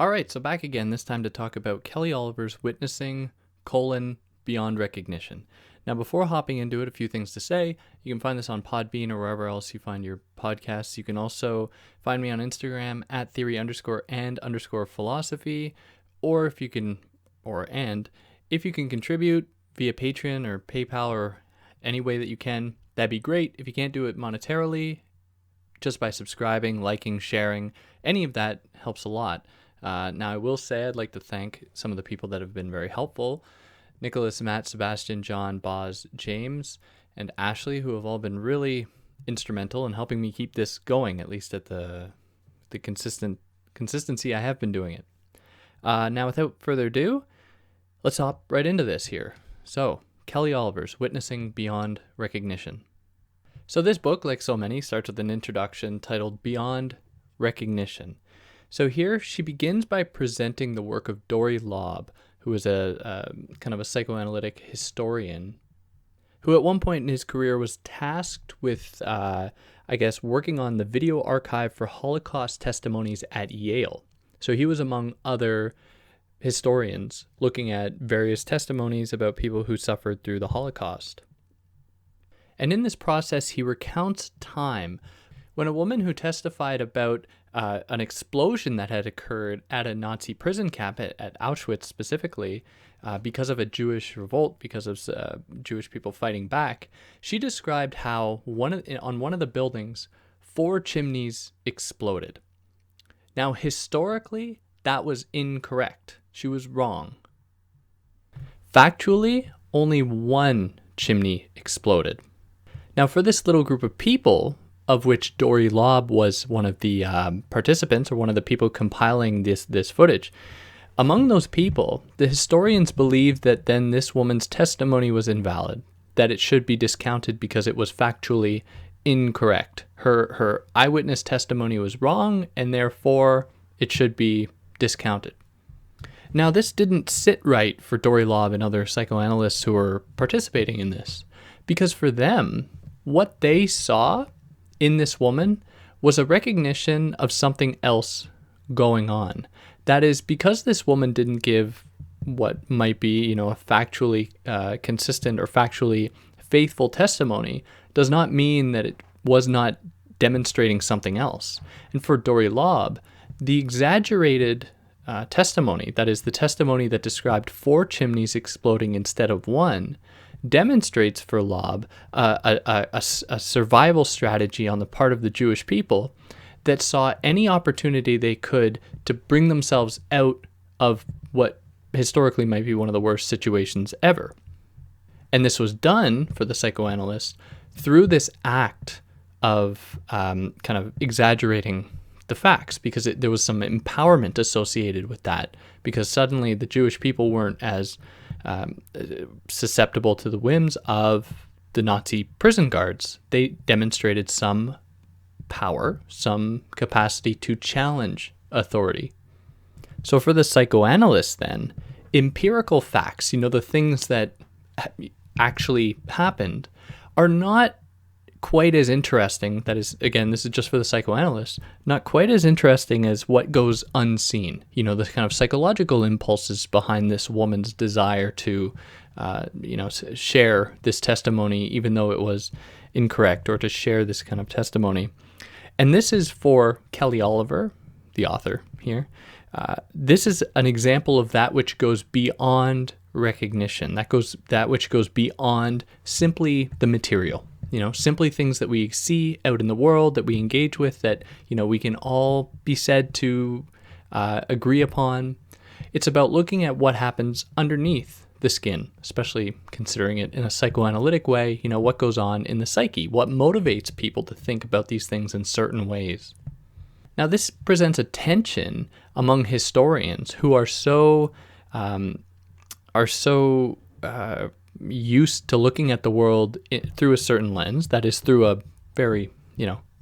All right, so back again, this time to talk about Kelly Oliver's Witnessing, Beyond Recognition. Now, before hopping into it, a few things to say. You can find this on Podbean or wherever else you find your podcasts. You can also find me on Instagram at theory_and_philosophy, or if you can contribute via Patreon or PayPal or any way that you can, that'd be great. If you can't do it monetarily, just by subscribing, liking, sharing, any of that helps a lot. Now, I will say I'd like to thank some of the people that have been very helpful. Nicholas, Matt, Sebastian, John, Boz, James, and Ashley, who have all been really instrumental in helping me keep this going, at least at the consistency I have been doing it. Now, without further ado, let's hop right into this here. So, Kelly Oliver's Witnessing Beyond Recognition. So this book, like so many, starts with an introduction titled Beyond Recognition. So here she begins by presenting the work of Dory Lobb, who is a kind of a psychoanalytic historian, who at one point in his career was tasked with, working on the video archive for Holocaust testimonies at Yale. So he was among other historians looking at various testimonies about people who suffered through the Holocaust. And in this process, he recounts time when a woman who testified about an explosion that had occurred at a Nazi prison camp at Auschwitz specifically, because of a Jewish revolt, because of Jewish people fighting back, she described how on one of the buildings, 4 chimneys exploded. Now, historically, that was incorrect. She was wrong. Factually, only 1 chimney exploded. Now, for this little group of people, of which Dory Lobb was one of the participants or one of the people compiling this footage, among those people, the historians believed that then this woman's testimony was invalid, that it should be discounted because it was factually incorrect. Her eyewitness testimony was wrong, and therefore it should be discounted. Now, this didn't sit right for Dory Lobb and other psychoanalysts who were participating in this, because for them, what they saw in this woman was a recognition of something else going on. That is, because this woman didn't give what might be, a factually consistent or factually faithful testimony, does not mean that it was not demonstrating something else. And for Dory Lobb, the exaggerated testimony, that is, the testimony that described 4 chimneys exploding instead of 1, demonstrates for Lobb a survival strategy on the part of the Jewish people that saw any opportunity they could to bring themselves out of what historically might be one of the worst situations ever. And this was done, for the psychoanalysts, through this act of kind of exaggerating the facts, because there was some empowerment associated with that, because suddenly the Jewish people weren't as susceptible to the whims of the Nazi prison guards. They demonstrated some power, some capacity to challenge authority. So for the psychoanalysts then, empirical facts, the things that actually happened, are not quite as interesting. That is, again, this is just for the psychoanalysts, not quite as interesting as what goes unseen. The kind of psychological impulses behind this woman's desire to, share this testimony, even though it was incorrect, or to share this kind of testimony. And this is for Kelly Oliver, the author here. This is an example of that which goes beyond recognition. That which goes beyond simply the material. Simply things that we see out in the world, that we engage with, that, we can all be said to agree upon. It's about looking at what happens underneath the skin, especially considering it in a psychoanalytic way, what goes on in the psyche, what motivates people to think about these things in certain ways. Now, this presents a tension among historians who are so used to looking at the world through a certain lens, that is, through a very,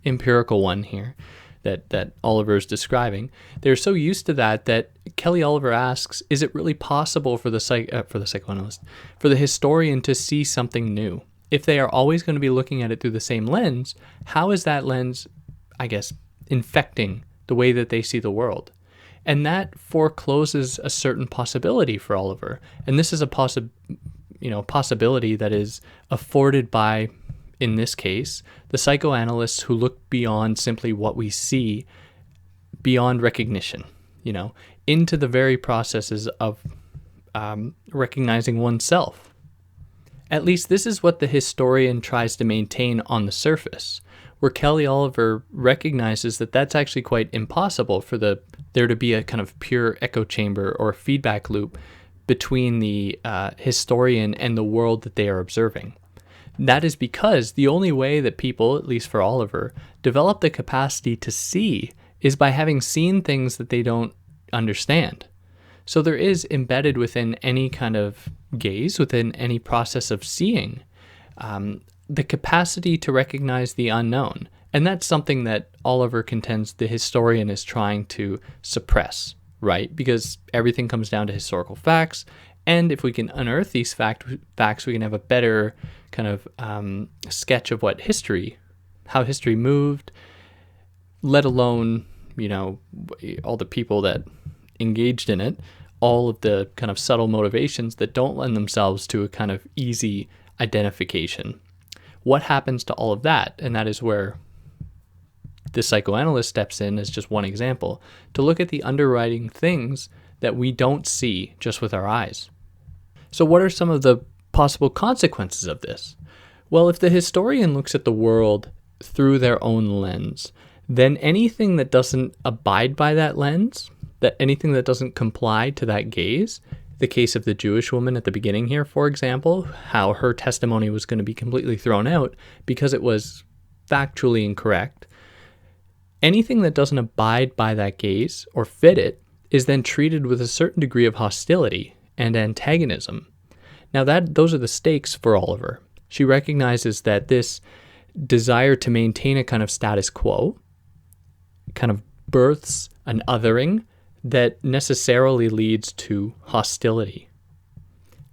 empirical one here that Oliver is describing. They're so used to that Kelly Oliver asks, is it really possible for the psychoanalyst, for the historian to see something new? If they are always going to be looking at it through the same lens, how is that lens, infecting the way that they see the world? And that forecloses a certain possibility for Oliver. And this is a possibility that is afforded by, in this case, the psychoanalysts who look beyond simply what we see, beyond recognition, into the very processes of recognizing oneself. At least this is what the historian tries to maintain on the surface, where Kelly Oliver recognizes that that's actually quite impossible for there to be a kind of pure echo chamber or feedback loop between the historian and the world that they are observing. That is because the only way that people, at least for Oliver, develop the capacity to see is by having seen things that they don't understand. So there is embedded within any kind of gaze, within any process of seeing, the capacity to recognize the unknown. And that's something that Oliver contends the historian is trying to suppress, right? Because everything comes down to historical facts. And if we can unearth these facts, we can have a better kind of sketch of how history moved, let alone, all the people that engaged in it, all of the kind of subtle motivations that don't lend themselves to a kind of easy identification. What happens to all of that? And that is where the psychoanalyst steps in as just one example, to look at the underwriting things that we don't see just with our eyes. So what are some of the possible consequences of this? Well, if the historian looks at the world through their own lens, then anything that doesn't abide by that lens, that anything that doesn't comply to that gaze, the case of the Jewish woman at the beginning here, for example, how her testimony was going to be completely thrown out because it was factually incorrect. Anything that doesn't abide by that gaze or fit it is then treated with a certain degree of hostility and antagonism. Now those are the stakes for Oliver. She recognizes that this desire to maintain a kind of status quo kind of births an othering that necessarily leads to hostility.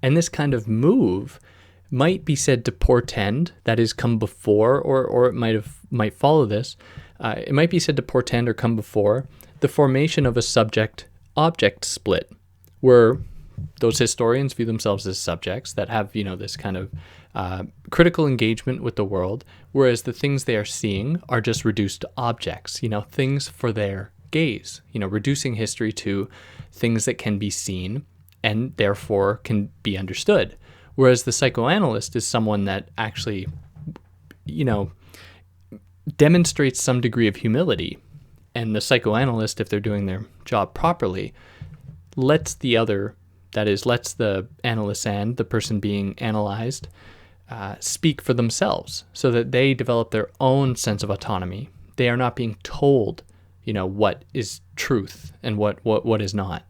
And this kind of move might be said to portend, that is, come before, or it might follow this. It might be said to portend or come before the formation of a subject-object split, where those historians view themselves as subjects that have, this kind of critical engagement with the world, whereas the things they are seeing are just reduced to objects, things for their gaze, reducing history to things that can be seen and therefore can be understood. Whereas the psychoanalyst is someone that actually, demonstrates some degree of humility. And the psychoanalyst, if they're doing their job properly, lets the analyst and the person being analyzed speak for themselves so that they develop their own sense of autonomy. They are not being told, what is truth and what is not.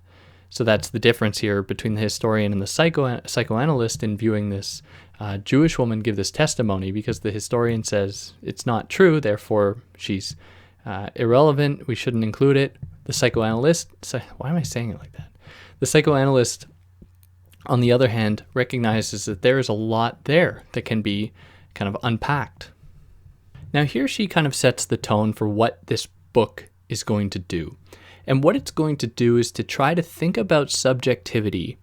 So that's the difference here between the historian and the psychoanalyst in viewing this Jewish woman give this testimony, because the historian says it's not true, therefore she's irrelevant, we shouldn't include it. The psychoanalyst, why am I saying it like that? The psychoanalyst, on the other hand, recognizes that there is a lot there that can be kind of unpacked. Now here she kind of sets the tone for what this book is going to do. And what it's going to do is to try to think about subjectivity,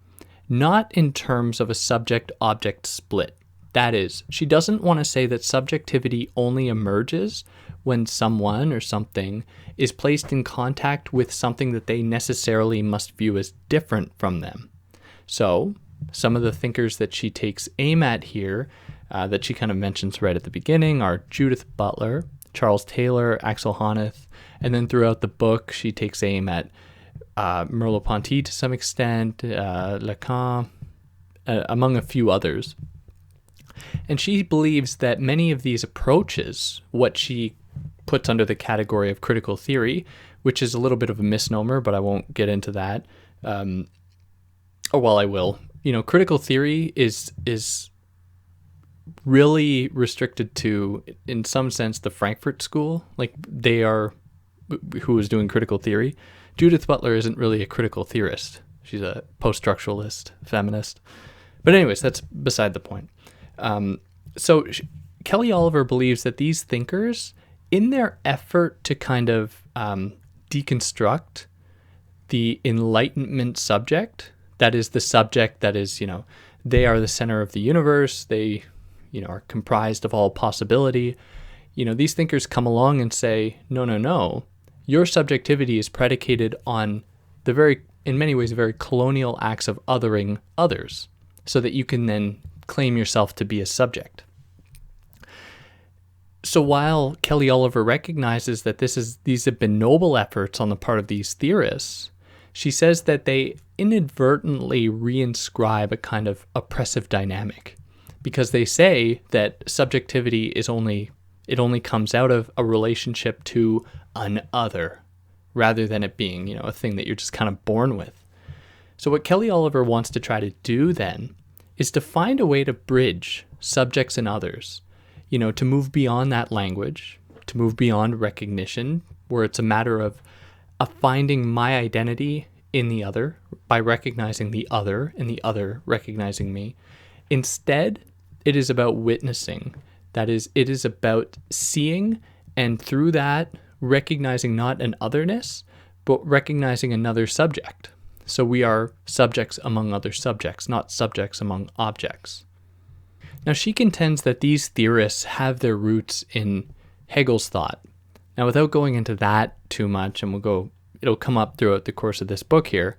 not in terms of a subject-object split. That is, she doesn't want to say that subjectivity only emerges when someone or something is placed in contact with something that they necessarily must view as different from them. So, some of the thinkers that she takes aim at here, that she kind of mentions right at the beginning, are Judith Butler, Charles Taylor, Axel Honneth, and then throughout the book, she takes aim at Merleau-Ponty to some extent, Lacan, among a few others. And she believes that many of these approaches, what she puts under the category of critical theory, which is a little bit of a misnomer, but I won't get into that. I will. Critical theory is really restricted to, in some sense, the Frankfurt School. Like, they are who is doing critical theory. Judith Butler isn't really a critical theorist. She's a post-structuralist, feminist. But anyways, that's beside the point. Kelly Oliver believes that these thinkers, in their effort to kind of deconstruct the Enlightenment subject, that is the subject that is, they are the center of the universe, they, are comprised of all possibility. These thinkers come along and say, no, your subjectivity is predicated on in many ways, very colonial acts of othering others, so that you can then claim yourself to be a subject. So while Kelly Oliver recognizes that these have been noble efforts on the part of these theorists, she says that they inadvertently reinscribe a kind of oppressive dynamic, because they say that subjectivity only comes out of a relationship to an other, rather than it being, a thing that you're just kind of born with. So what Kelly Oliver wants to try to do then is to find a way to bridge subjects and others, to move beyond that language, to move beyond recognition, where it's a matter of finding my identity in the other by recognizing the other and the other recognizing me. Instead, it is about witnessing. That is, it is about seeing, and through that, recognizing not an otherness, but recognizing another subject. So we are subjects among other subjects, not subjects among objects. Now, she contends that these theorists have their roots in Hegel's thought. Now, without going into that too much, and it'll come up throughout the course of this book here,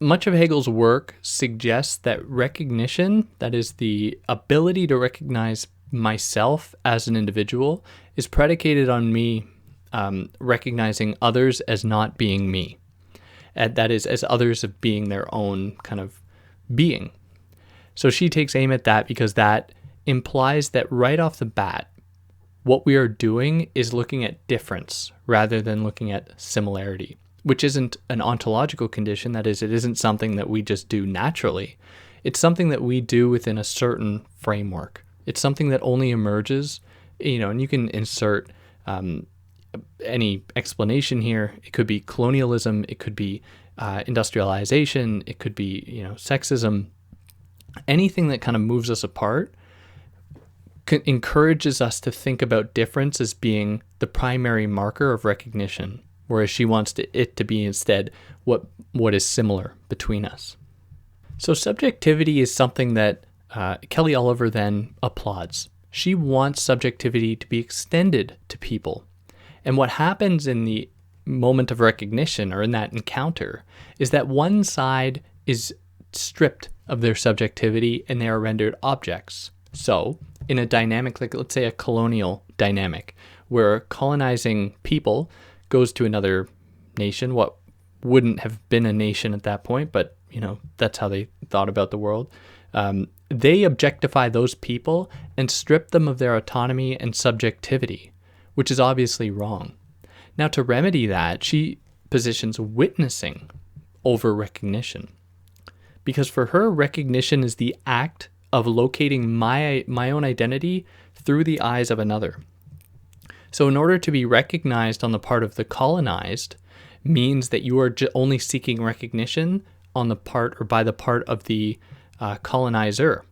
much of Hegel's work suggests that recognition, that is the ability to recognize myself as an individual, is predicated on me recognizing others as not being me. And that is, as others of being their own kind of being. So she takes aim at that because that implies that right off the bat, what we are doing is looking at difference rather than looking at similarity, which isn't an ontological condition. That is, it isn't something that we just do naturally. It's something that we do within a certain framework. It's something that only emerges, and you can insert any explanation here. It could be colonialism, it could be industrialization, it could be, sexism. Anything that kind of moves us apart encourages us to think about difference as being the primary marker of recognition, whereas she wants it to be instead what is similar between us. So subjectivity is something that Kelly Oliver then applauds. She wants subjectivity to be extended to people. And what happens in the moment of recognition, or in that encounter, is that one side is stripped of their subjectivity and they are rendered objects. So in a dynamic, like let's say a colonial dynamic, where a colonizing people goes to another nation, what wouldn't have been a nation at that point, but that's how they thought about the world. They objectify those people and strip them of their autonomy and subjectivity, which is obviously wrong. Now, to remedy that, she positions witnessing over recognition. Because for her, recognition is the act of locating my own identity through the eyes of another. So in order to be recognized on the part of the colonized means that you are only seeking recognition on the part or by the part of the colonizer.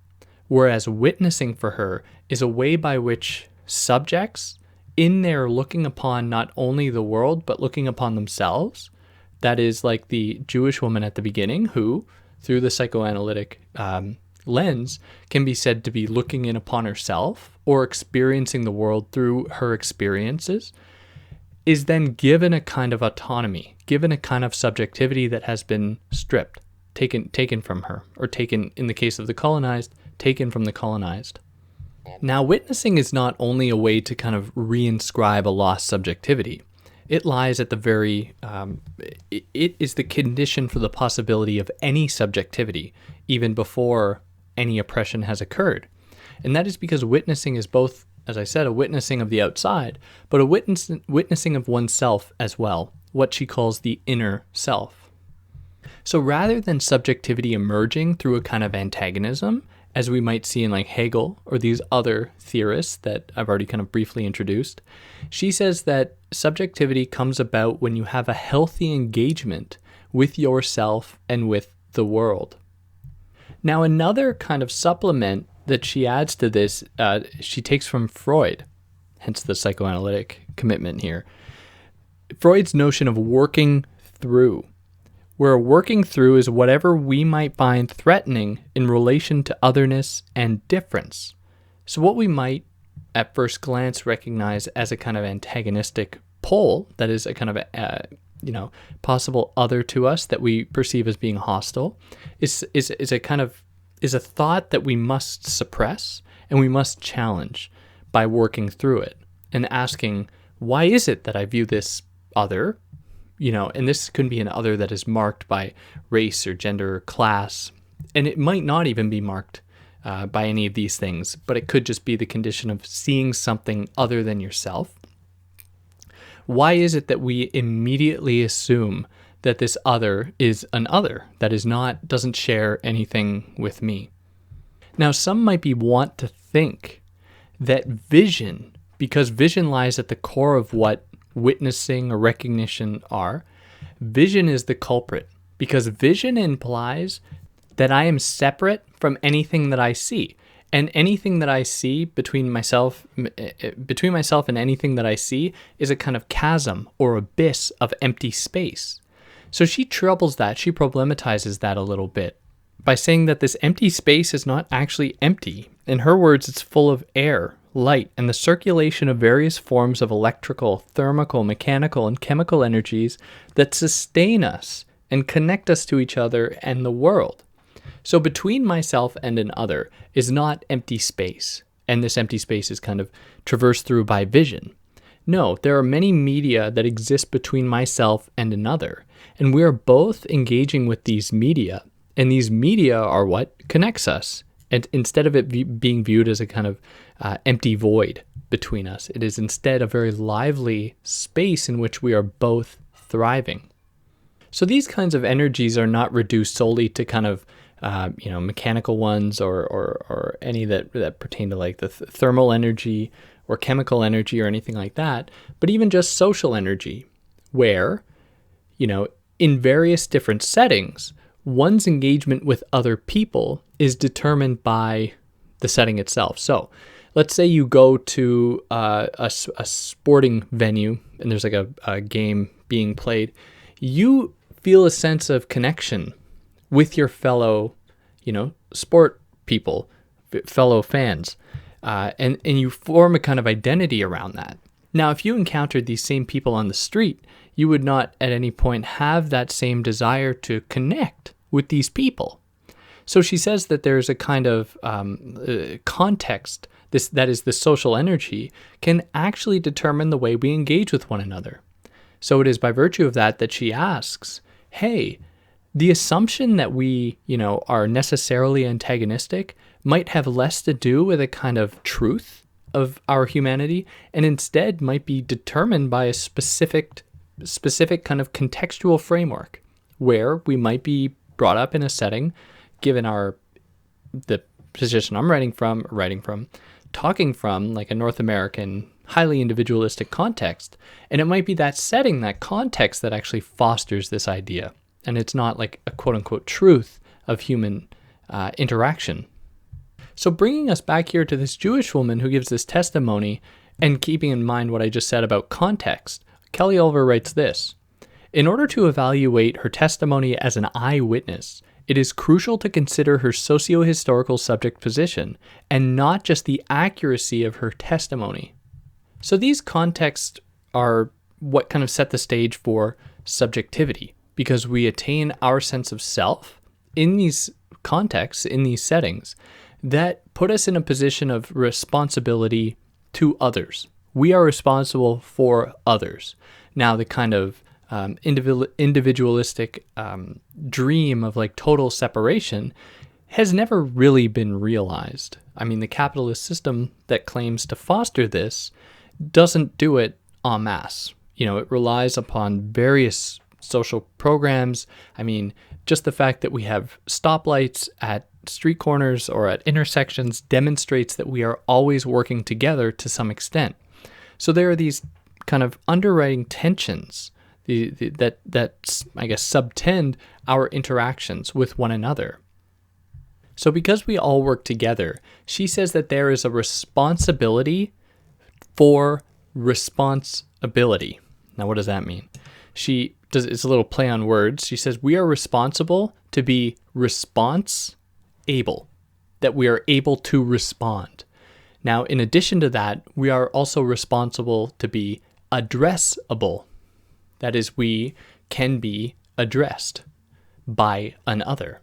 Whereas witnessing for her is a way by which subjects, in their looking upon not only the world, but looking upon themselves, that is like the Jewish woman at the beginning who, through the psychoanalytic lens, can be said to be looking in upon herself or experiencing the world through her experiences, is then given a kind of autonomy, given a kind of subjectivity that has been stripped, taken from her, or taken, in the case of the colonized, taken from the colonized. Now, witnessing is not only a way to kind of reinscribe a lost subjectivity. It lies at the very, it is the condition for the possibility of any subjectivity, even before any oppression has occurred. And that is because witnessing is both, as I said, a witnessing of the outside, but a witnessing of oneself as well, what she calls the inner self. So rather than subjectivity emerging through a kind of antagonism, as we might see in like Hegel or these other theorists that I've already kind of briefly introduced, she says that subjectivity comes about when you have a healthy engagement with yourself and with the world. Now, another kind of supplement that she adds to this, she takes from Freud, hence the psychoanalytic commitment here. Freud's notion of working through. Where working through is whatever we might find threatening in relation to otherness and difference. So what we might at first glance recognize as a kind of antagonistic pole, that is a kind of possible other to us that we perceive as being hostile, is a thought that we must suppress and we must challenge by working through it and asking, why is it that I view this other? And this could be an other that is marked by race or gender or class, and it might not even be marked by any of these things, but it could just be the condition of seeing something other than yourself. Why is it that we immediately assume that this other is an other that doesn't share anything with me? Now, some might want to think that vision, because vision lies at the core of what witnessing or recognition are, vision is the culprit, because vision implies that I am separate from anything that I see. And anything that I see between myself and anything that I see is a kind of chasm or abyss of empty space. So she troubles that, she problematizes that a little bit by saying that this empty space is not actually empty. In her words, it's full of air, light, and the circulation of various forms of electrical, thermal, mechanical, and chemical energies that sustain us and connect us to each other and the world. So between myself and an other is not empty space, and this empty space is kind of traversed through by vision. No, there are many media that exist between myself and another, and we are both engaging with these media, and these media are what connects us. And instead of it being viewed as a kind of empty void between us, it is instead a very lively space in which we are both thriving. So these kinds of energies are not reduced solely to kind of mechanical ones or any that pertain to like the thermal energy or chemical energy or anything like that, but even just social energy, where, in various different settings, one's engagement with other people is determined by the setting itself. So let's say you go to a sporting venue and there's like a game being played. You feel a sense of connection with your fellow, sport people, fellow fans, and you form a kind of identity around that. Now, if you encountered these same people on the street, you would not at any point have that same desire to connect with these people. So she says that there's a kind of context, that is the social energy, can actually determine the way we engage with one another. So it is by virtue of that she asks, hey, the assumption that we, are necessarily antagonistic might have less to do with a kind of truth of our humanity, and instead might be determined by a specific kind of contextual framework, where we might be brought up in a setting, given the position I'm writing from, talking from like a North American, highly individualistic context, and it might be that setting, that context, that actually fosters this idea. And it's not like a quote-unquote truth of human interaction. So bringing us back here to this Jewish woman who gives this testimony, and keeping in mind what I just said about context, Kelly Oliver writes this: in order to evaluate her testimony as an eyewitness, it is crucial to consider her socio-historical subject position, and not just the accuracy of her testimony. So these contexts are what kind of set the stage for subjectivity, because we attain our sense of self in these contexts, in these settings, that put us in a position of responsibility to others. We are responsible for others. Now, the kind of individualistic dream of like total separation has never really been realized. I mean, the capitalist system that claims to foster this doesn't do it en masse. It relies upon various social programs. I mean, just the fact that we have stoplights at street corners or at intersections demonstrates that we are always working together to some extent. So there are these kind of underwriting tensions that I guess subtend our interactions with one another. So because we all work together, she says that there is a responsibility for responsibility. Now, what does that mean? She it's a little play on words. She says, we are responsible to be response able, that we are able to respond. Now, in addition to that, we are also responsible to be addressable. That is, we can be addressed by an other.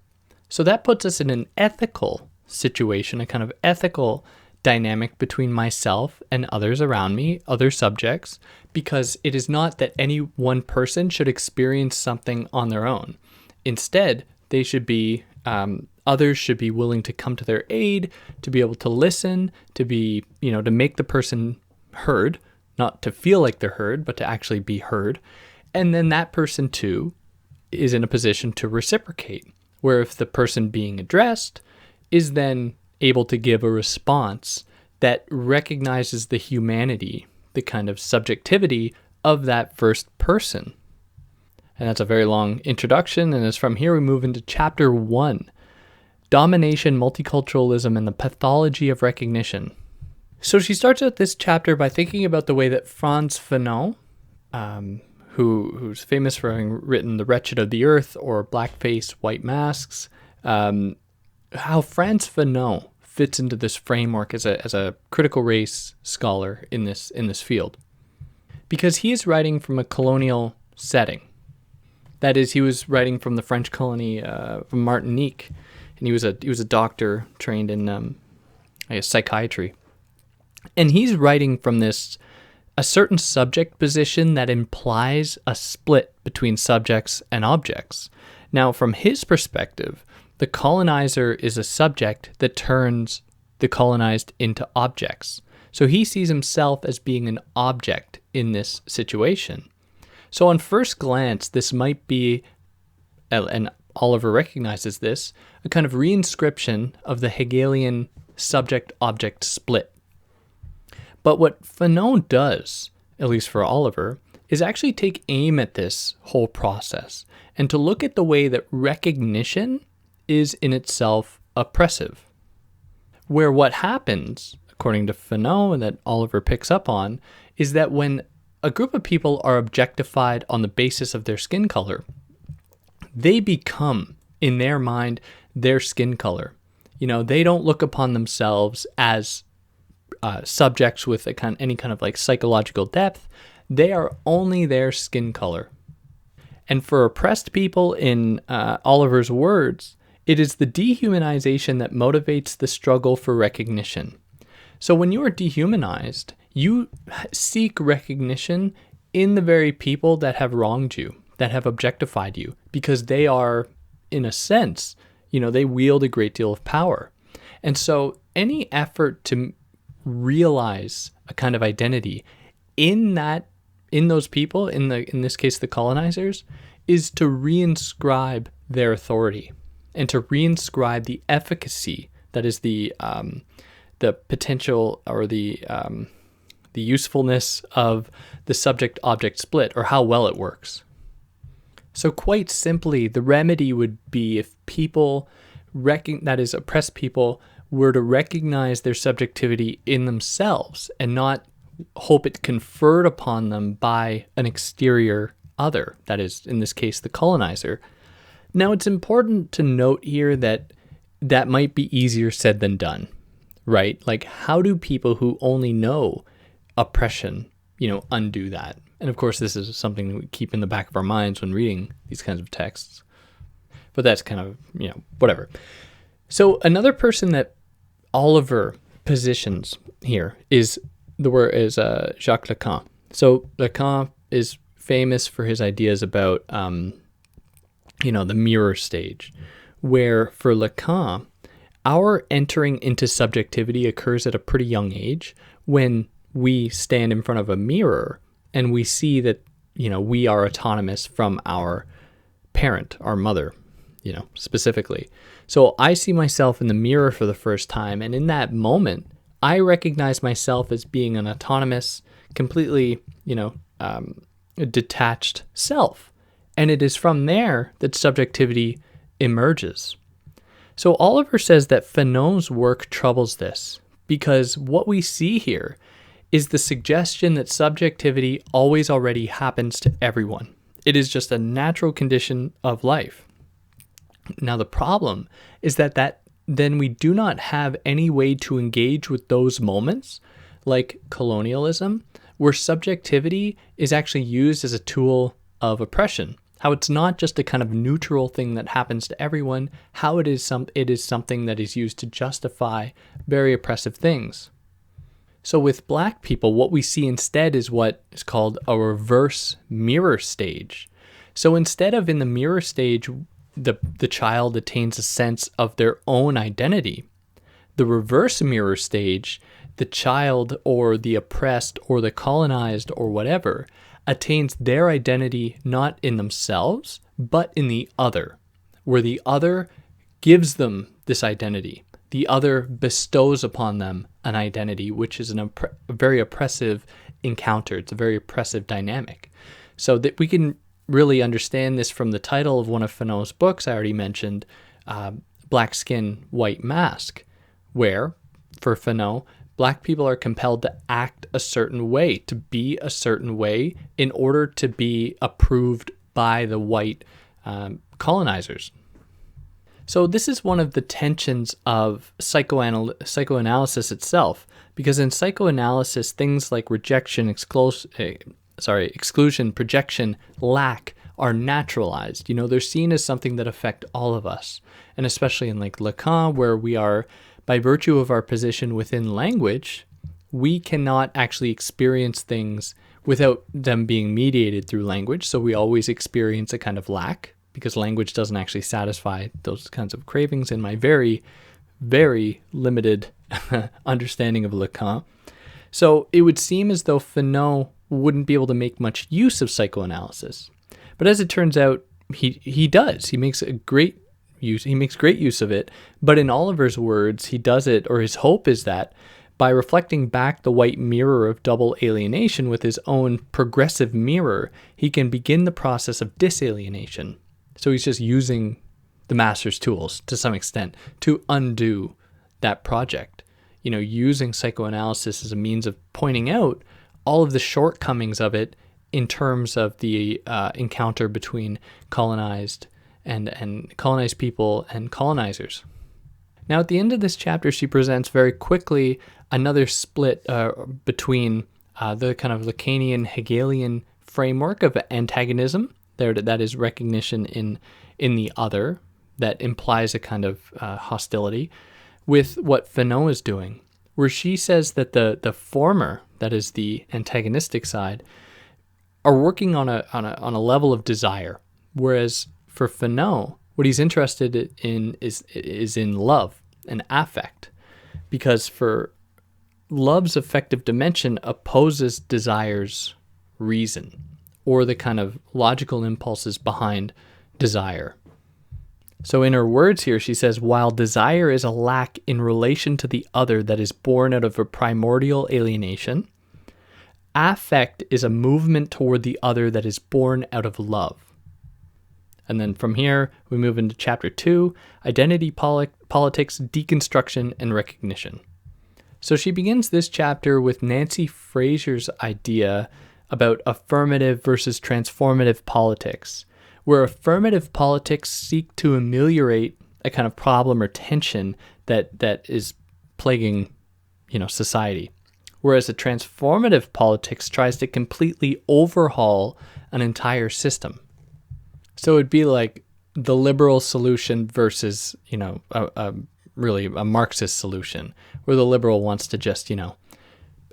So that puts us in an ethical situation, a kind of ethical dynamic between myself and others around me, other subjects, because it is not that any one person should experience something on their own. Instead, they should be, others should be willing to come to their aid, to be able to listen, to be, to make the person heard, not to feel like they're heard, but to actually be heard. And then that person too is in a position to reciprocate, where if the person being addressed is then able to give a response that recognizes the humanity, the kind of subjectivity of that first person. And that's a very long introduction, and as from here we move into chapter 1, Domination, Multiculturalism, and the Pathology of Recognition. So she starts out this chapter by thinking about the way that Frantz Fanon, who's famous for having written The Wretched of the Earth or Blackface, White Masks, how Frantz Fanon fits into this framework as a critical race scholar in this field. Because he is writing from a colonial setting. That is, he was writing from the French colony from Martinique, and he was a doctor trained in psychiatry. And he's writing from a certain subject position that implies a split between subjects and objects. Now, from his perspective, the colonizer is a subject that turns the colonized into objects. So he sees himself as being an object in this situation. So on first glance, this might be, and Oliver recognizes this, a kind of reinscription of the Hegelian subject-object split. But what Fanon does, at least for Oliver, is actually take aim at this whole process and to look at the way that recognition is in itself oppressive. Where what happens, according to Fanon, and that Oliver picks up on, is that when a group of people are objectified on the basis of their skin color, they become, in their mind, their skin color. They don't look upon themselves as subjects with any kind of like psychological depth. They are only their skin color. And for oppressed people, in Oliver's words, it is the dehumanization that motivates the struggle for recognition. So when you are dehumanized, you seek recognition in the very people that have wronged you, that have objectified you, because they are, in a sense, they wield a great deal of power. And so any effort to realize a kind of identity in those people, in this case the colonizers, is to reinscribe their authority and to reinscribe the efficacy, that is the potential or the usefulness of the subject-object split, or how well it works. So quite simply, the remedy would be if people, that is oppressed people, were to recognize their subjectivity in themselves and not hope it conferred upon them by an exterior other, that is, in this case, the colonizer. Now, it's important to note here that might be easier said than done, right? Like, how do people who only know oppression, undo that? And of course, this is something that we keep in the back of our minds when reading these kinds of texts. But that's kind of, whatever. So another person that Oliver positions here is Jacques Lacan. So Lacan is famous for his ideas about, the mirror stage, where for Lacan, our entering into subjectivity occurs at a pretty young age when we stand in front of a mirror and we see that, we are autonomous from our parent, our mother, specifically. So I see myself in the mirror for the first time, and in that moment, I recognize myself as being an autonomous, completely, detached self. And it is from there that subjectivity emerges. So Oliver says that Fanon's work troubles this, because what we see here is the suggestion that subjectivity always already happens to everyone. It is just a natural condition of life. Now, the problem is that then we do not have any way to engage with those moments, like colonialism, where subjectivity is actually used as a tool of oppression. How it's not just a kind of neutral thing that happens to everyone, how it is something that is used to justify very oppressive things. So with Black people, what we see instead is what is called a reverse mirror stage. So instead of in the mirror stage, the child attains a sense of their own identity, the reverse mirror stage, the child or the oppressed or the colonized or whatever attains their identity not in themselves, but in the other, where the other gives them this identity. The other bestows upon them an identity, which is a very oppressive encounter. It's a very oppressive dynamic. So that we can really understand this from the title of one of Fanon's books I already mentioned, Black Skin, White Mask, where, for Fanon, Black people are compelled to act a certain way, to be a certain way in order to be approved by the white colonizers. So this is one of the tensions of psychoanalysis itself, because in psychoanalysis, things like rejection, exclusion, projection, lack are naturalized. They're seen as something that affect all of us. And especially in like Lacan, where we are, by virtue of our position within language, we cannot actually experience things without them being mediated through language. So we always experience a kind of lack, because language doesn't actually satisfy those kinds of cravings in my very, very limited understanding of Lacan. So it would seem as though Fanon wouldn't be able to make much use of psychoanalysis. But as it turns out, he does. He makes great use of it. But in Oliver's words, he does it, or his hope is that by reflecting back the white mirror of double alienation with his own progressive mirror, he can begin the process of disalienation. So he's just using the master's tools to some extent to undo that project. Using psychoanalysis as a means of pointing out all of the shortcomings of it in terms of the encounter between colonized and colonized people and colonizers. Now, at the end of this chapter, she presents very quickly another split between the kind of Lacanian Hegelian framework of antagonism, that is recognition in the other, that implies a kind of hostility, with what Fanon is doing, where she says that the former, that is the antagonistic side, are working on a level of desire, whereas for Fanon, what he's interested in is in love and affect, because for love's affective dimension opposes desire's reason, or the kind of logical impulses behind desire. So in her words here, she says, while desire is a lack in relation to the other that is born out of a primordial alienation, affect is a movement toward the other that is born out of love. And then from here, we move into chapter 2, identity politics, deconstruction, and recognition. So she begins this chapter with Nancy Fraser's idea about affirmative versus transformative politics, where affirmative politics seek to ameliorate a kind of problem or tension that is plaguing, society, whereas a transformative politics tries to completely overhaul an entire system. So it'd be like the liberal solution versus, really a Marxist solution, where the liberal wants to just,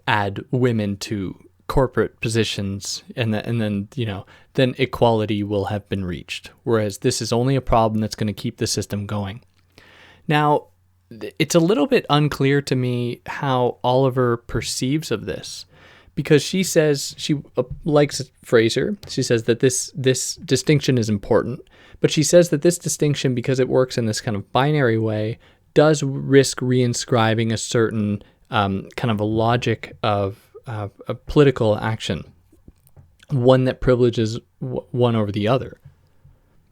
add women to corporate positions, and then equality will have been reached. Whereas this is only a problem that's going to keep the system going. Now, it's a little bit unclear to me how Oliver perceives of this, because she says she likes Fraser. She says that this distinction is important, but she says that this distinction, because it works in this kind of binary way, does risk reinscribing a certain kind of a logic of a political action, one that privileges one over the other.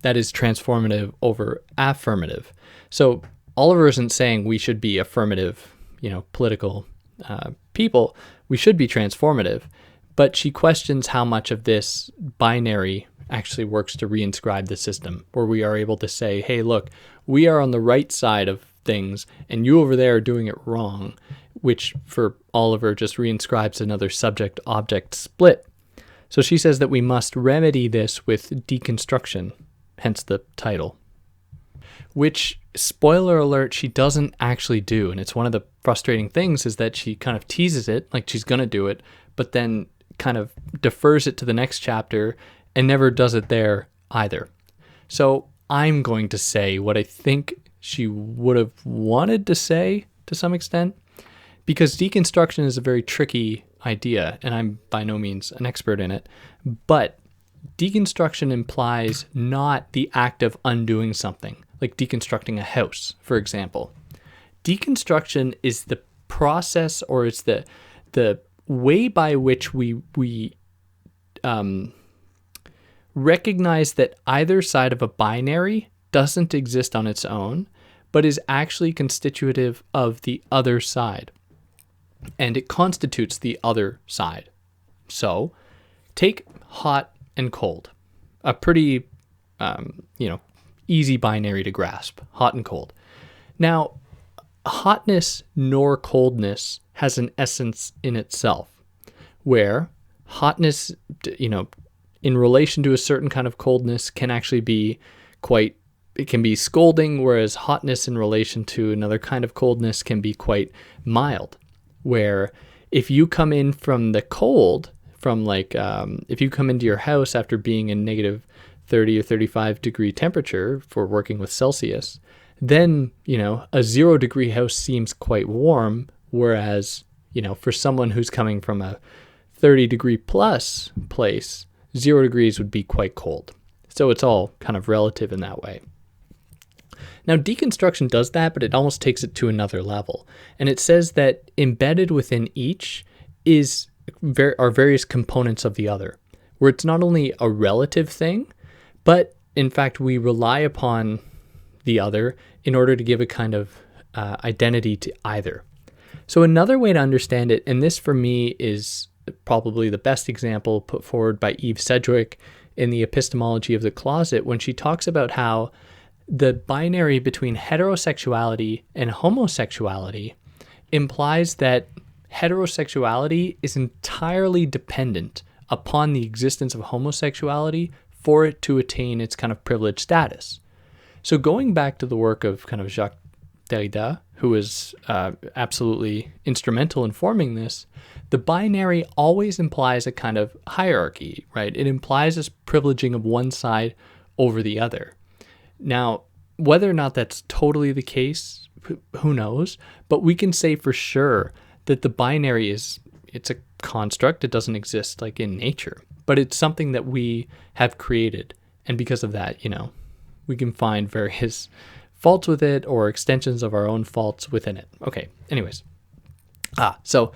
That is transformative over affirmative. So Oliver isn't saying we should be affirmative, political people. We should be transformative, but she questions how much of this binary actually works to reinscribe the system, where we are able to say, hey, look, we are on the right side of things and you over there are doing it wrong, which for Oliver just reinscribes another subject-object split. So she says that we must remedy this with deconstruction, hence the title. Which, spoiler alert, she doesn't actually do. And it's one of the frustrating things is that she kind of teases it, like she's going to do it, but then kind of defers it to the next chapter and never does it there either. So I'm going to say what I think she would have wanted to say to some extent, because deconstruction is a very tricky idea, and I'm by no means an expert in it, but deconstruction implies not the act of undoing something, like deconstructing a house, for example. Deconstruction is the process, or it's the way by which we recognize that either side of a binary doesn't exist on its own, but is actually constitutive of the other side. And it constitutes the other side. So take hot and cold, a pretty, easy binary to grasp, hot and cold. Now, hotness nor coldness has an essence in itself, where hotness, in relation to a certain kind of coldness can actually be it can be scolding, whereas hotness in relation to another kind of coldness can be quite mild, where if you come in from the cold, if you come into your house after being in negative 30 or 35 degree temperature for working with Celsius, then, a 0 degree house seems quite warm, whereas, for someone who's coming from a 30 degree plus place, 0 degrees would be quite cold. So it's all kind of relative in that way. Now, deconstruction does that, but it almost takes it to another level. And it says that embedded within each are various components of the other, where it's not only a relative thing, but in fact, we rely upon the other in order to give a kind of identity to either. So another way to understand it, and this for me is probably the best example put forward by Eve Sedgwick in the Epistemology of the Closet, when she talks about how the binary between heterosexuality and homosexuality implies that heterosexuality is entirely dependent upon the existence of homosexuality for it to attain its kind of privileged status. So going back to the work of kind of Jacques Derrida, who is absolutely instrumental in forming this, the binary always implies a kind of hierarchy, right? It implies this privileging of one side over the other. Now, whether or not that's totally the case, who knows? But we can say for sure that the binary it's a construct. It doesn't exist like in nature, but it's something that we have created. And because of that, we can find various faults with it or extensions of our own faults within it. Okay, anyways. So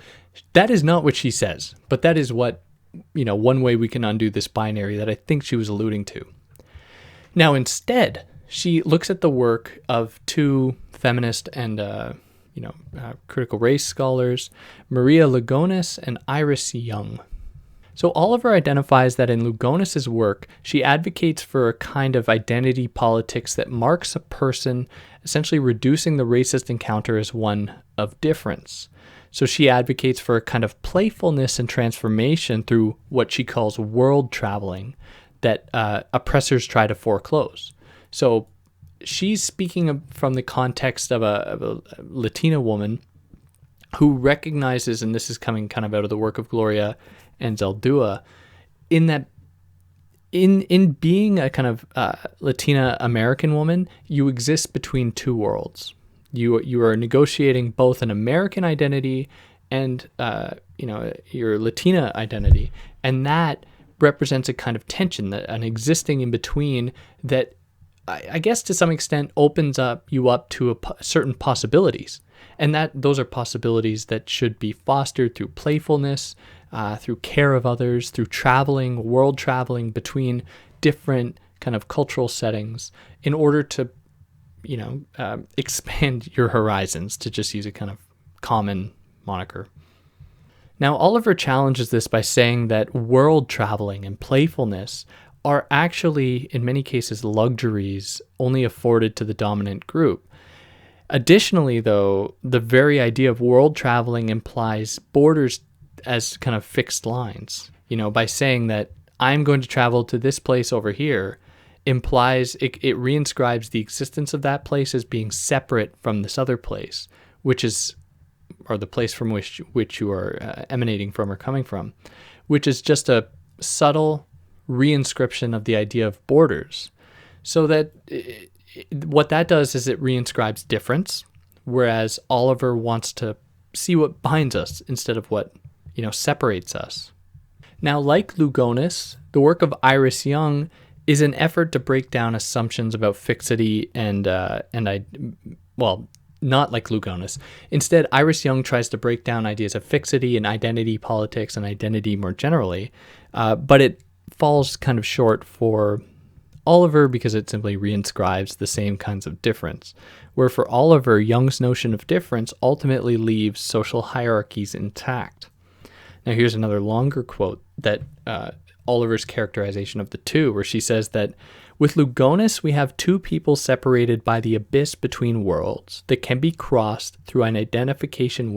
that is not what she says, but that is what, one way we can undo this binary that I think she was alluding to. Now, instead, she looks at the work of two feminist and, critical race scholars, Maria Lugones and Iris Young. So Oliver identifies that in Lugones' work, she advocates for a kind of identity politics that marks a person, essentially reducing the racist encounter as one of difference. So she advocates for a kind of playfulness and transformation through what she calls world traveling that oppressors try to foreclose. So she's speaking from the context of a Latina woman who recognizes, and this is coming kind of out of the work of Gloria and Zaldúa, in that in being a kind of Latina American woman, you exist between two worlds. You are negotiating both an American identity and your Latina identity, and that represents a kind of tension, that an existing in between that I guess to some extent opens you up to certain possibilities, and that those are possibilities that should be fostered through playfulness, through care of others, through world traveling between different kind of cultural settings in order to expand your horizons, to just use a kind of common moniker. Now, Oliver challenges this by saying that world traveling and playfulness are actually, in many cases, luxuries only afforded to the dominant group. Additionally, though, the very idea of world traveling implies borders as kind of fixed lines. By saying that I'm going to travel to this place over here implies it reinscribes the existence of that place as being separate from this other place, or the place from which you are emanating from or coming from, which is just a subtle reinscription of the idea of borders. So that what that does is it reinscribes difference, whereas Oliver wants to see what binds us instead of what separates us. Now, like Lugones, the work of Iris Young is an effort to break down assumptions about fixity not like Lugones. Instead, Iris Young tries to break down ideas of fixity and identity politics and identity more generally, but it falls kind of short for Oliver because it simply reinscribes the same kinds of difference, where for Oliver, Young's notion of difference ultimately leaves social hierarchies intact. Now, here's another longer quote that Oliver's characterization of the two, where she says that with Lugones, we have two people separated by the abyss between worlds that can be crossed through an identification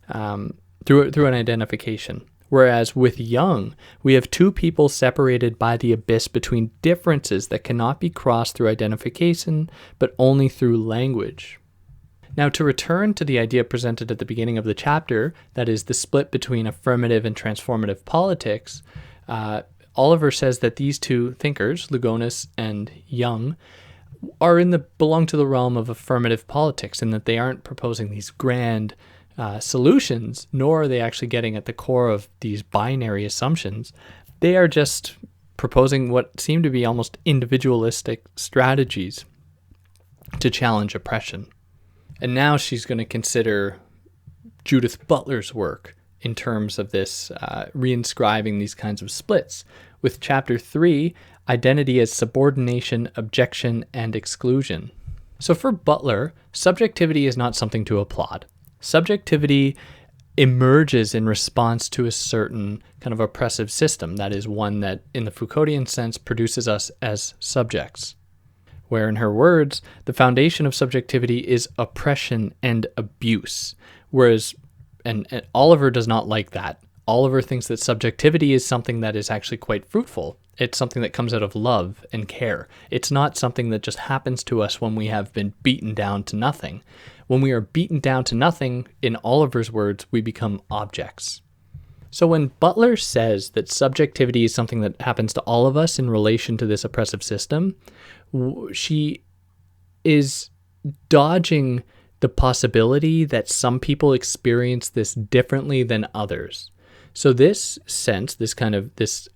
through an identification. Whereas with Young, we have two people separated by the abyss between differences that cannot be crossed through identification, but only through language. Now, to return to the idea presented at the beginning of the chapter, that is the split between affirmative and transformative politics, Oliver says that these two thinkers, Lugones and Young, belong to the realm of affirmative politics, and that they aren't proposing these grand solutions, nor are they actually getting at the core of these binary assumptions. They are just proposing what seem to be almost individualistic strategies to challenge oppression. And now she's going to consider Judith Butler's work in terms of this reinscribing these kinds of splits, with Chapter 3, Identity as Subordination, Abjection, and Exclusion. So for Butler, subjectivity is not something to applaud. Subjectivity emerges in response to a certain kind of oppressive system, that is one that, in the Foucauldian sense, produces us as subjects. Where, in her words, the foundation of subjectivity is oppression and abuse, whereas and Oliver does not like that. Oliver thinks that subjectivity is something that is actually quite fruitful. It's something that comes out of love and care. It's not something that just happens to us when we have been beaten down to nothing. When we are beaten down to nothing, in Oliver's words, we become objects. So when Butler says that subjectivity is something that happens to all of us in relation to this oppressive system, she is dodging the possibility that some people experience this differently than others. So this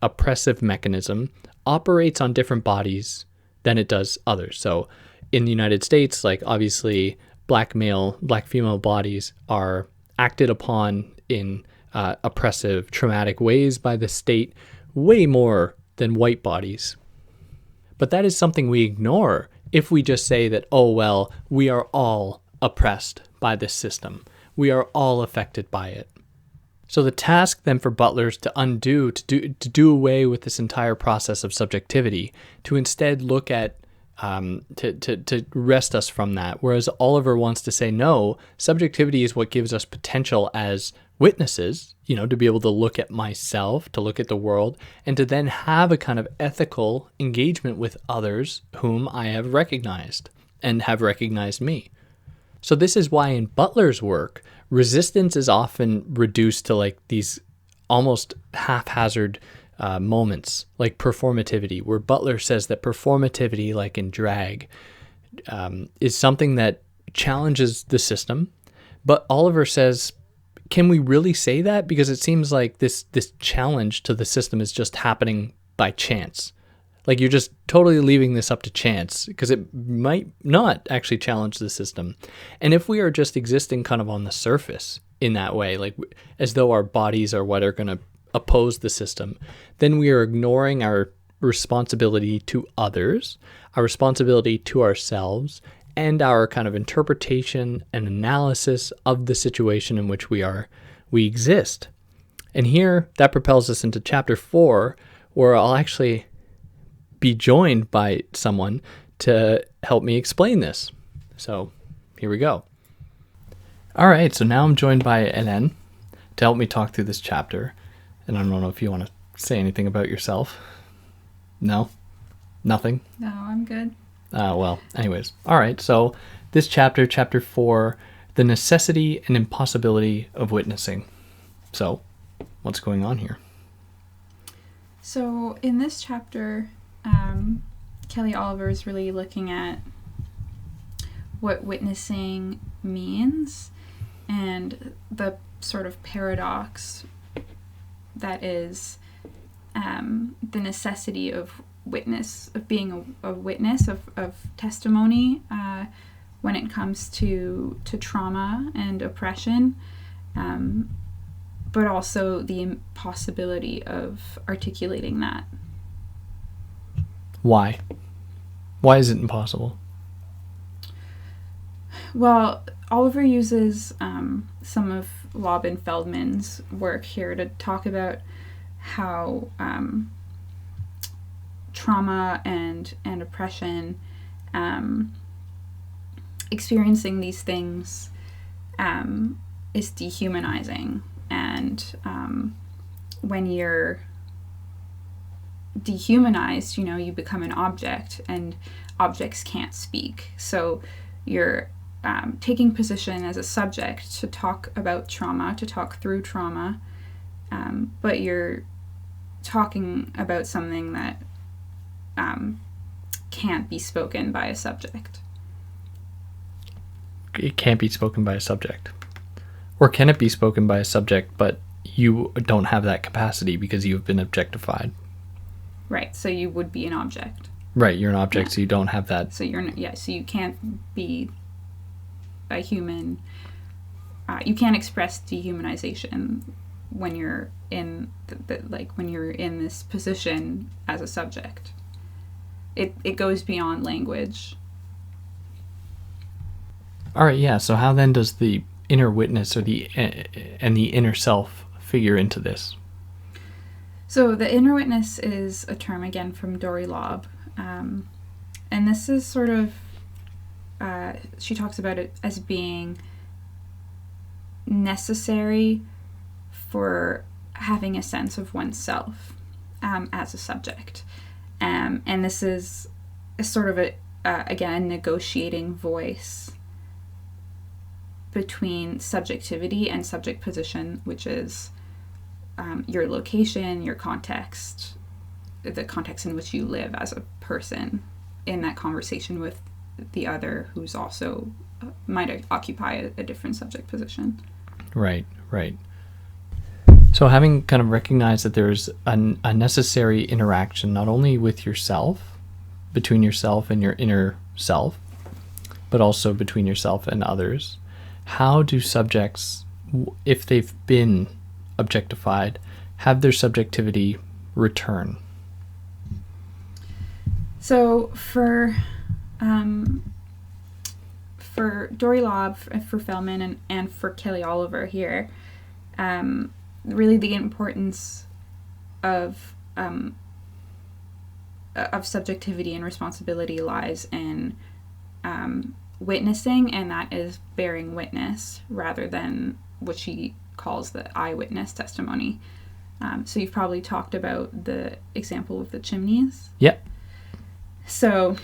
oppressive mechanism operates on different bodies than it does others. So in the United States, like obviously black female bodies are acted upon in oppressive, traumatic ways by the state way more than white bodies. But that is something we ignore if we just say that, oh, well, we are all oppressed by this system. We are all affected by it. So the task then for Butler is to do away with this entire process of subjectivity, to instead look at, to wrest us from that. Whereas Oliver wants to say, no, subjectivity is what gives us potential as witnesses, to be able to look at myself, to look at the world, and to then have a kind of ethical engagement with others whom I have recognized and have recognized me. So this is why in Butler's work, resistance is often reduced to like these almost haphazard moments, like performativity, where Butler says that performativity, like in drag, is something that challenges the system. But Oliver says, can we really say that? Because it seems like this challenge to the system is just happening by chance. Like you're just totally leaving this up to chance because it might not actually challenge the system. And if we are just existing kind of on the surface in that way, like as though our bodies are what are going to oppose the system, then we are ignoring our responsibility to others, our responsibility to ourselves, and our kind of interpretation and analysis of the situation in which we exist. And here that propels us into chapter 4, where I'll actually be joined by someone to help me explain this. So here we go. All right, so now I'm joined by Helene to help me talk through this chapter. And I don't know if you want to say anything about yourself. No? Nothing? No, I'm good. Well, anyways. All right, so this chapter, chapter 4, the necessity and impossibility of witnessing. So what's going on here? So in this chapter, Kelly Oliver is really looking at what witnessing means and the sort of paradox that is the necessity of witness, of being a witness, of testimony when it comes to trauma and oppression, but also the impossibility of articulating that. Why? Why is it impossible? Well, Oliver uses some of Lobb and Feldman's work here to talk about how trauma and oppression, experiencing these things is dehumanizing. And when you're dehumanized, you become an object, and objects can't speak. So you're taking position as a subject to talk about trauma, to talk through trauma, but you're talking about something that can't be spoken by a subject. It can't be spoken by a subject. Or can it be spoken by a subject, but you don't have that capacity because you've been objectified? Right, so you would be an object. Right, you're an object, so you don't have that. So so you can't be a human. You can't express dehumanization when you're in when you're in this position as a subject. It goes beyond language. All right, yeah. So how then does the inner witness or the inner self figure into this? So the inner witness is a term, again, from Dory Lobb. And this is sort of, she talks about it as being necessary for having a sense of oneself as a subject. And this is a sort of again, a negotiating voice between subjectivity and subject position, which is your location, your context, the context in which you live as a person in that conversation with the other who's also might occupy a different subject position. Right. So having kind of recognized that there's a necessary interaction not only with yourself, between yourself and your inner self, but also between yourself and others, how do subjects, if they've been objectified, have their subjectivity return? So for Dory Lobb, for Feldman, and for Kelly Oliver here, really the importance of subjectivity and responsibility lies in witnessing, and that is bearing witness rather than what she calls the eyewitness testimony. So you've probably talked about the example of the chimneys. Yep. So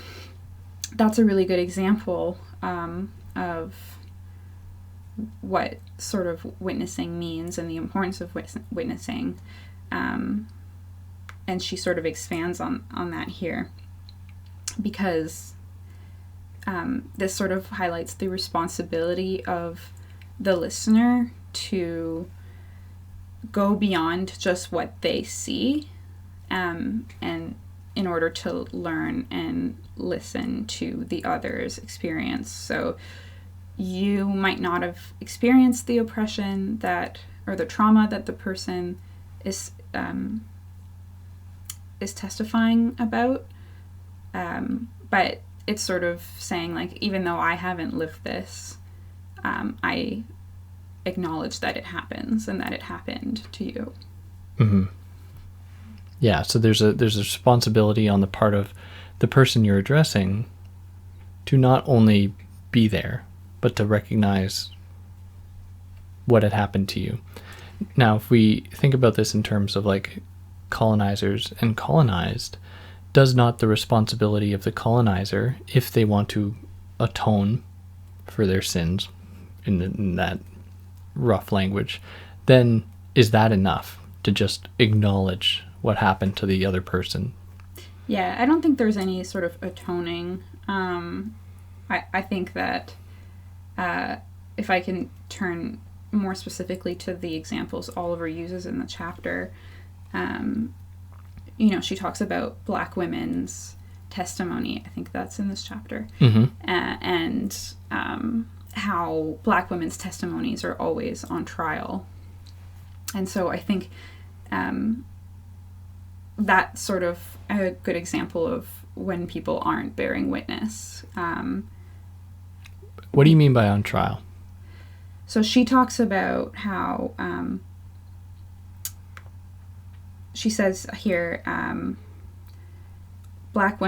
that's a really good example of what sort of witnessing means and the importance of witnessing. And she sort of expands on that here because this sort of highlights the responsibility of the listener to go beyond just what they see, and in order to learn and listen to the other's experience. So you might not have experienced the oppression or the trauma that the person is testifying about, but it's sort of saying, like, even though I haven't lived this, I acknowledge that it happens and that it happened to you. Mm-hmm. Yeah, so there's a responsibility on the part of the person you're addressing to not only be there, but to recognize what had happened to you. Now, if we think about this in terms of like colonizers and colonized, does not the responsibility of the colonizer, if they want to atone for their sins in that rough language, then is that enough to just acknowledge what happened to the other person? Yeah, I don't think there's any sort of atoning. I think that if I can turn more specifically to the examples Oliver uses in the chapter, she talks about Black women's testimony. I think that's in this chapter. Mm-hmm. And how Black women's testimonies are always on trial. And so I think that's sort of a good example of when people aren't bearing witness. What do you mean by on trial? So she talks about how, she says here, when Black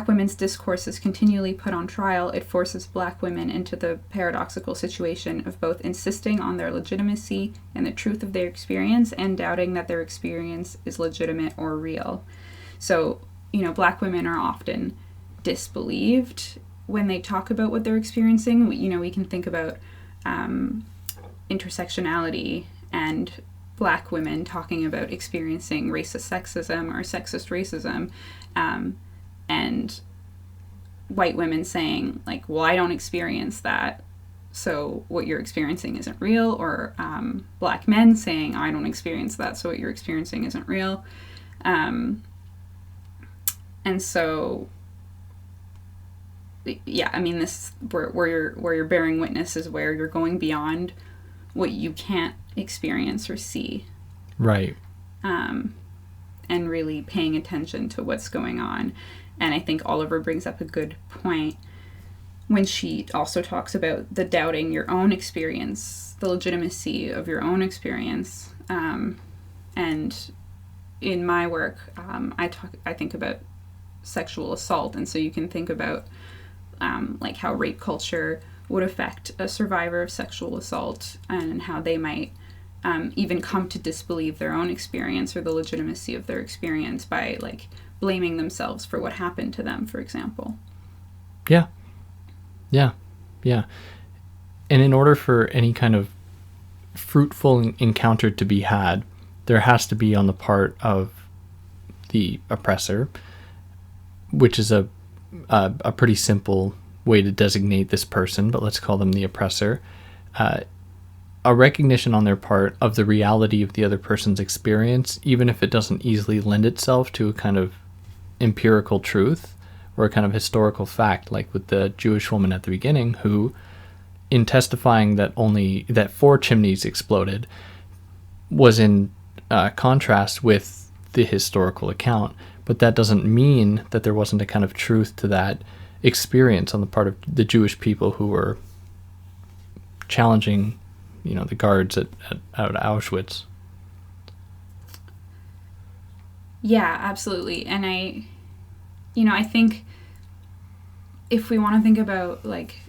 women's discourse is continually put on trial, it forces Black women into the paradoxical situation of both insisting on their legitimacy and the truth of their experience and doubting that their experience is legitimate or real. So, Black women are often disbelieved when they talk about what they're experiencing. We can think about intersectionality and Black women talking about experiencing racist sexism or sexist racism, and white women saying, like, well, I don't experience that, so what you're experiencing isn't real, or Black men saying, I don't experience that, so what you're experiencing isn't real. And so, yeah, I mean, this where you're bearing witness is where you're going beyond what you can't experience or see, right? And really paying attention to what's going on. And I think Oliver brings up a good point when she also talks about the doubting your own experience, the legitimacy of your own experience. And in my work, I think about sexual assault, and so you can think about like how rape culture would affect a survivor of sexual assault and how they might even come to disbelieve their own experience or the legitimacy of their experience by like blaming themselves for what happened to them, for example. Yeah. And in order for any kind of fruitful encounter to be had, there has to be on the part of the oppressor, which is a pretty simple way to designate this person, but let's call them the oppressor, a recognition on their part of the reality of the other person's experience, even if it doesn't easily lend itself to a kind of empirical truth or a kind of historical fact, like with the Jewish woman at the beginning, who, in testifying that 4 chimneys exploded, was in contrast with the historical account. But that doesn't mean that there wasn't a kind of truth to that experience on the part of the Jewish people who were challenging, the guards at Auschwitz. Yeah, absolutely. And I think if we want to think about like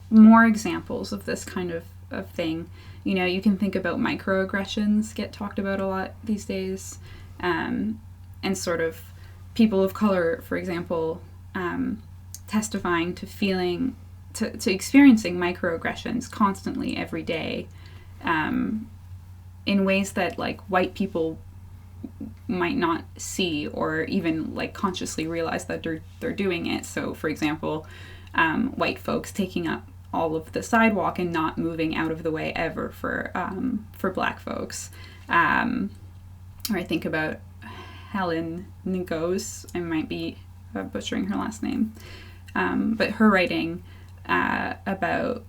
more examples of this kind of thing, you can think about microaggressions get talked about a lot these days, and sort of people of color, for example, testifying to feeling, to experiencing microaggressions constantly every day, in ways that like white people might not see or even like consciously realize that they're doing it. So, for example, white folks taking up all of the sidewalk and not moving out of the way ever for Black folks. Or I think about Helene Bigras, I might be butchering her last name, but her writing about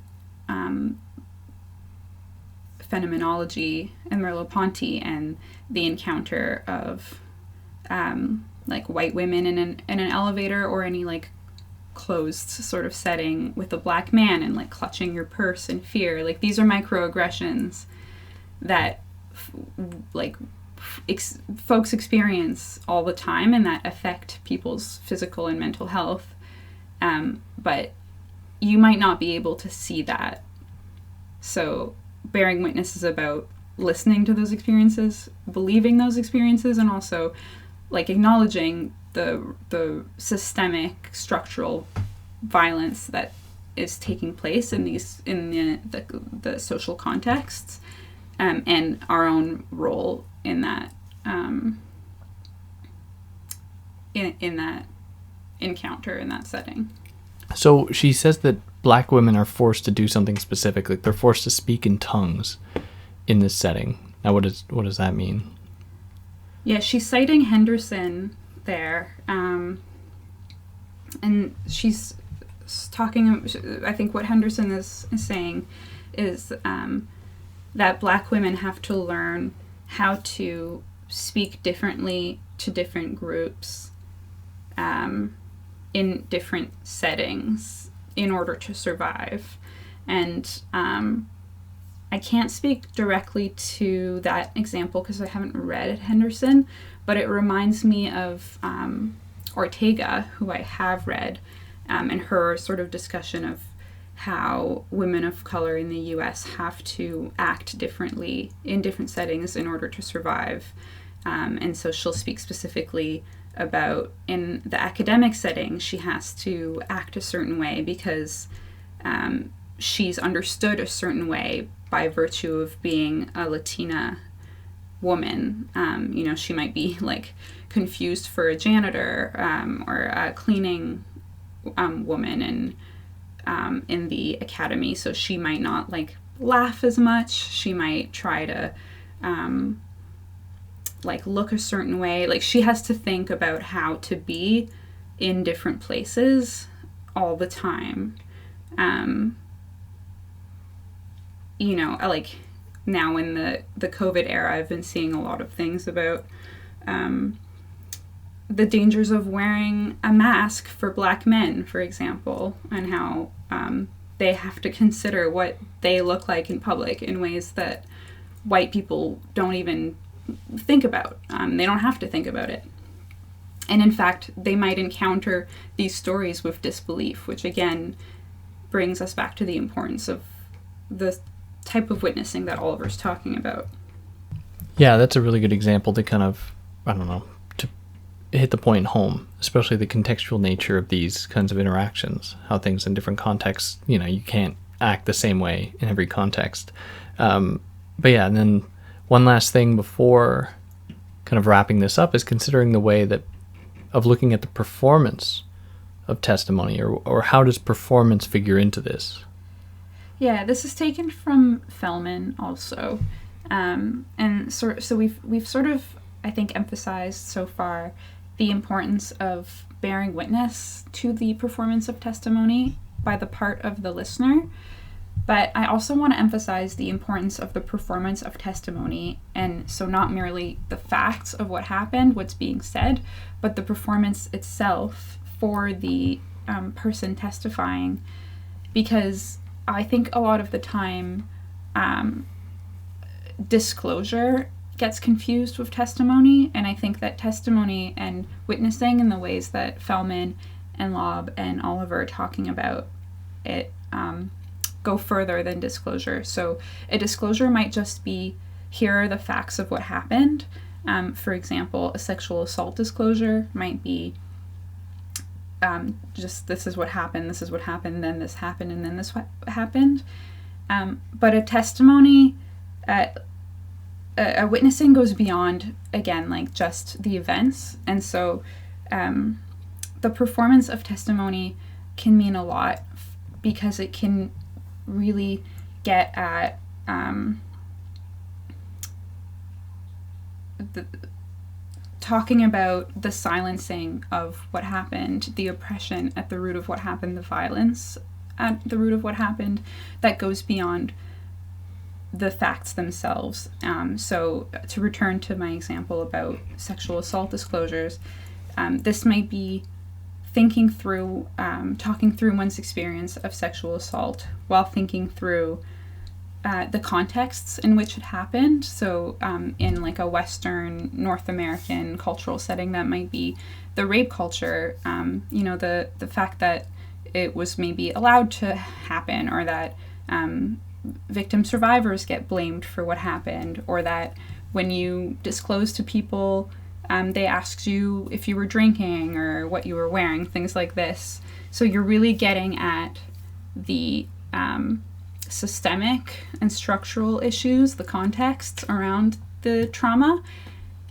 phenomenology and Merleau-Ponty and the encounter of like white women in an elevator or any like closed sort of setting with a Black man and like clutching your purse in fear. Like these are microaggressions that like folks experience all the time and that affect people's physical and mental health. But you might not be able to see that. So bearing witness is about listening to those experiences, believing those experiences, and also like acknowledging the systemic structural violence that is taking place in the social contexts, and our own role in that in that encounter, in that setting. So she says that Black women are forced to do something specific, like they're forced to speak in tongues in this setting. Now, what does that mean? Yeah, she's citing Henderson there, and she's talking. I think what Henderson is saying is that Black women have to learn how to speak differently to different groups in different settings in order to survive. And I can't speak directly to that example because I haven't read Henderson, but it reminds me of Ortega, who I have read, and her sort of discussion of how women of color in the U.S. have to act differently in different settings in order to survive. And so she'll speak specifically about, in the academic setting, she has to act a certain way because she's understood a certain way by virtue of being a Latina woman. She might be like confused for a janitor or a cleaning woman in the academy, so she might not like laugh as much. She might try to like look a certain way. Like she has to think about how to be in different places all the time. Like now in the COVID era, I've been seeing a lot of things about the dangers of wearing a mask for Black men, for example, and how they have to consider what they look like in public in ways that white people don't even think about. They don't have to think about it. And in fact, they might encounter these stories with disbelief, which again brings us back to the importance of the type of witnessing that Oliver's talking about. Yeah, that's a really good example to kind of, to hit the point home, especially the contextual nature of these kinds of interactions, how things in different contexts, you can't act the same way in every context. But yeah, and then one last thing before kind of wrapping this up is considering the way of looking at the performance of testimony, or how does performance figure into this? Yeah, this is taken from Fellman also. And so we've sort of, I think, emphasized so far the importance of bearing witness to the performance of testimony by the part of the listener. But I also want to emphasize the importance of the performance of testimony, and so not merely the facts of what happened, what's being said, but the performance itself for the person testifying, because I think a lot of the time disclosure gets confused with testimony, and I think that testimony and witnessing in the ways that Fellman and Lobb and Oliver are talking about it go further than disclosure. So a disclosure might just be, here are the facts of what happened. For example, a sexual assault disclosure might be just, this is what happened, then this happened, and then this happened. But a testimony, a witnessing goes beyond, again, like just the events. And so the performance of testimony can mean a lot because it can really get at talking about the silencing of what happened, the oppression at the root of what happened, the violence at the root of what happened, that goes beyond the facts themselves. So to return to my example about sexual assault disclosures, this might be thinking through, talking through one's experience of sexual assault while thinking through the contexts in which it happened. So in like a Western North American cultural setting, that might be the rape culture, the fact that it was maybe allowed to happen, or that victim survivors get blamed for what happened, or that when you disclose to people, they asked you if you were drinking or what you were wearing, things like this. So you're really getting at the systemic and structural issues, the contexts around the trauma,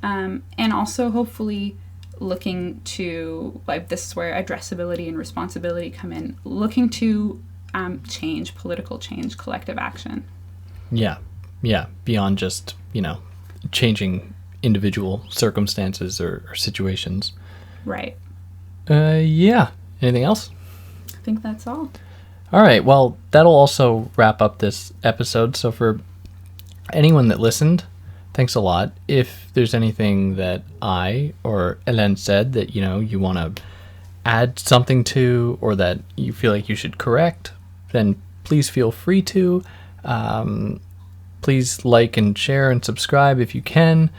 and also hopefully looking to, like, this is where addressability and responsibility come in, looking to change, political change, collective action. Yeah, beyond just, changing individual circumstances or situations. Right. Yeah. Anything else? I think that's all. All right. Well, that'll also wrap up this episode. So for anyone that listened, thanks a lot. If there's anything that I or Helene said that, you want to add something to, or that you feel like you should correct, then please feel free to. Please like and share and subscribe if you can.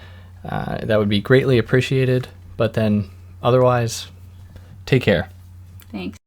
That would be greatly appreciated. But then otherwise, take care. Thanks.